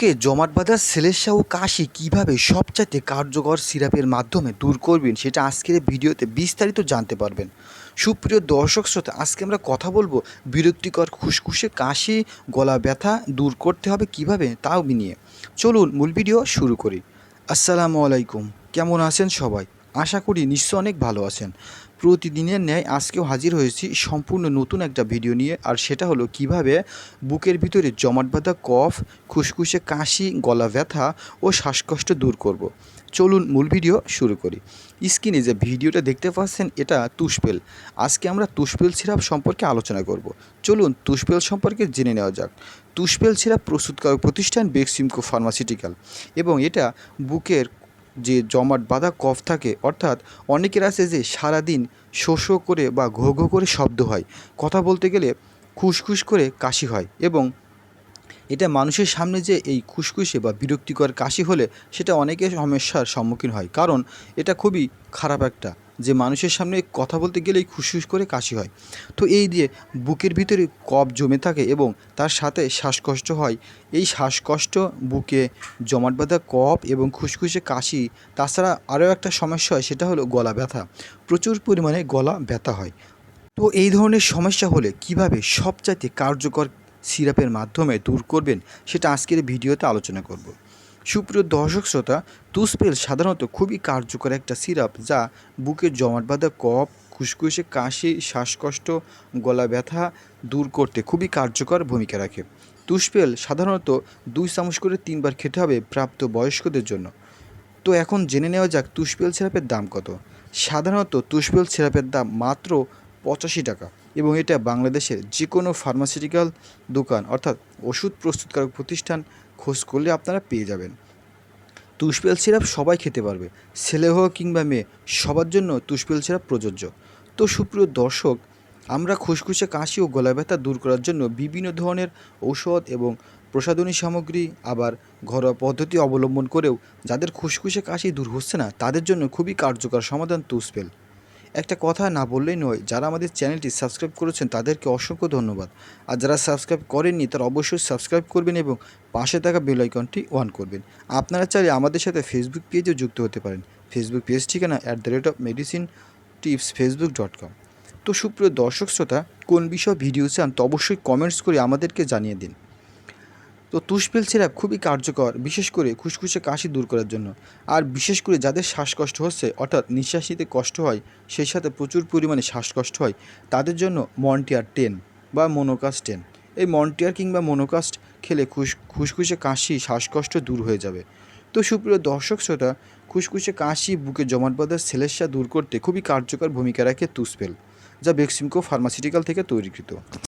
বুকে জমাট বাঁধা শ্লেষ্মা ও কাশি কীভাবে সবচাইতে কার্যকর সিরাপের মাধ্যমে দূর করবেন সেটা আজকের এই ভিডিওতে বিস্তারিত জানতে পারবেন। সুপ্রিয় দর্শক শ্রোতা, আজকে আমরা কথা বলবো বিরক্তিকর খুসখুসে কাশি, গলা ব্যথা দূর করতে হবে কিভাবে তাও নিয়ে। চলুন মূল ভিডিও শুরু করি। আসসালামু আলাইকুম, কেমন আছেন সবাই? আশা করি নিশ্চয় অনেক ভালো আছেন। প্রতিদিনের ন্যায় আজকেও হাজির হয়েছি সম্পূর্ণ নতুন একটা ভিডিও নিয়ে, আর সেটা হলো কিভাবে বুকের ভিতরে জমাট বাঁধা কফ, খুসখুসে কাশি, গলা ব্যথা ও শ্বাসকষ্ট দূর করব। চলুন মূল ভিডিও শুরু করি। স্ক্রিনে যে ভিডিওটা দেখতে পাচ্ছেন এটা তুষপেল। আজকে আমরা তুষপেল সিরাপ সম্পর্কে আলোচনা করব। চলুন তুষপেল সম্পর্কে জেনে নেওয়া যাক। তুষপেল সিরাপ প্রস্তুতকারক প্রতিষ্ঠান বেক্সিমকো ফার্মাসিউটিক্যাল, এবং এটা বুকের যে জমাট বাঁধা কফ থাকে, অর্থাৎ অনেকের আছে যে সারাদিন শো শো করে বা ঘো ঘো করে শব্দ হয়, কথা বলতে গেলে খুসখুস করে কাশি হয়, এবং এটা মানুষের সামনে যে এই খুসখুসে বা বিরক্তিকর কাশি হলে সেটা অনেকের সমস্যার সম্মুখীন হয়, কারণ এটা খুবই খারাপ একটা, যে মানুষের সামনে কথা বলতে গেলেই খুসখুস করে কাশি হয়। তো এই দিয়ে বুকের ভিতরে কফ জমে থাকে এবং তার সাথে শ্বাসকষ্ট হয়। এই শ্বাসকষ্ট, বুকে জমাট বাঁধা কফ এবং খুসখুসে কাশি, তাছাড়া আরও একটা সমস্যা হয়, সেটা হলো গলা ব্যথা। প্রচুর পরিমাণে গলা ব্যথা হয়। তো এই ধরনের সমস্যা হলে কিভাবে সবচাইতে কার্যকর সিরাপের মাধ্যমে দূর করবেন সেটা আজকের ভিডিওতে আলোচনা করব। সুপ্রিয় দর্শক শ্রোতা, তুষপেল সাধারণত খুবই কার্যকর একটা সিরাপ, যা বুকের জমাট বাঁধা কফ, খুসখুসে কাশি, শ্বাসকষ্ট, গলা ব্যথা দূর করতে খুবই কার্যকর ভূমিকা রাখে। তুষপেল সাধারণত 2 চামচ করে 3 বার খেতে হবে প্রাপ্ত বয়স্কদের জন্য। তো এখন জেনে নেওয়া যাক তুষপেল সিরাপের দাম কত। সাধারণত তুষপেল সিরাপের দাম মাত্র 85 টাকা, এবং এটা বাংলাদেশের যে কোনো ফার্মাসিউটিক্যাল দোকান, অর্থাৎ ওষুধ প্রস্তুতকারক প্রতিষ্ঠান খোঁজ করলে আপনারা পেয়ে যাবেন। তুষপেল সিরাপ সবাই খেতে পারবে, ছেলে হোক কিংবা মেয়ে, সবার জন্য তুষপেল সিরাপ প্রযোজ্য। তো সুপ্রিয় দর্শক, আমরা খুসখুসে কাশি ও গলা ব্যথা দূর করার জন্য বিভিন্ন ধরনের ঔষধ এবং প্রসাধনী সামগ্রী, আবার ঘরোয়া পদ্ধতি অবলম্বন করেও যাদের খুসখুসে কাশি দূর হচ্ছে না, তাদের জন্য খুবই কার্যকর সমাধান তুষপেল। একটা কথা না বললেই নয়, যারা আমাদের চ্যানেলটি সাবস্ক্রাইব করেছেন তাদেরকে অসংখ্য ধন্যবাদ। আর যারা সাবস্ক্রাইব করেননি তারা অবশ্যই সাবস্ক্রাইব করবেন এবং পাশে থাকা বেল আইকনটি অন করবেন। আপনারা চাইলে আমাদের সাথে ফেসবুক পেজেও যুক্ত হতে পারেন। ফেসবুক পেজ ঠিকানা @medicineTipsFacebook.com। তো সুপ্রিয় দর্শক শ্রোতা, কোন বিষয়ে ভিডিও চান তো অবশ্যই কমেন্টস করে আমাদেরকে জানিয়ে দিন। তো তুষপেল সিরাপ খুবই কার্যকর, বিশেষ করে খুসখুসে কাশি দূর করার জন্য। আর বিশেষ করে যাদের শ্বাসকষ্ট হচ্ছে, অর্থাৎ নিঃশ্বাস নিতে কষ্ট হয়, সেই সাথে প্রচুর পরিমাণে শ্বাসকষ্ট হয়, তাদের জন্য মন্টিয়ার 10 বা মোনোকাস্ট 10, এই মন্টিয়ার কিংবা মোনোকাস্ট খেলে খুসখুসে কাশি, শ্বাসকষ্ট দূর হয়ে যাবে। তো সুপ্রিয় দর্শক শ্রোতা, খুসখুসে কাশি, বুকে জমাট বাঁধা শ্লেষ্মা দূর করতে খুবই কার্যকর ভূমিকা রাখে তুষপেল, যা বেক্সিমকো ফার্মাসিউটিক্যাল থেকে তৈরিকৃত।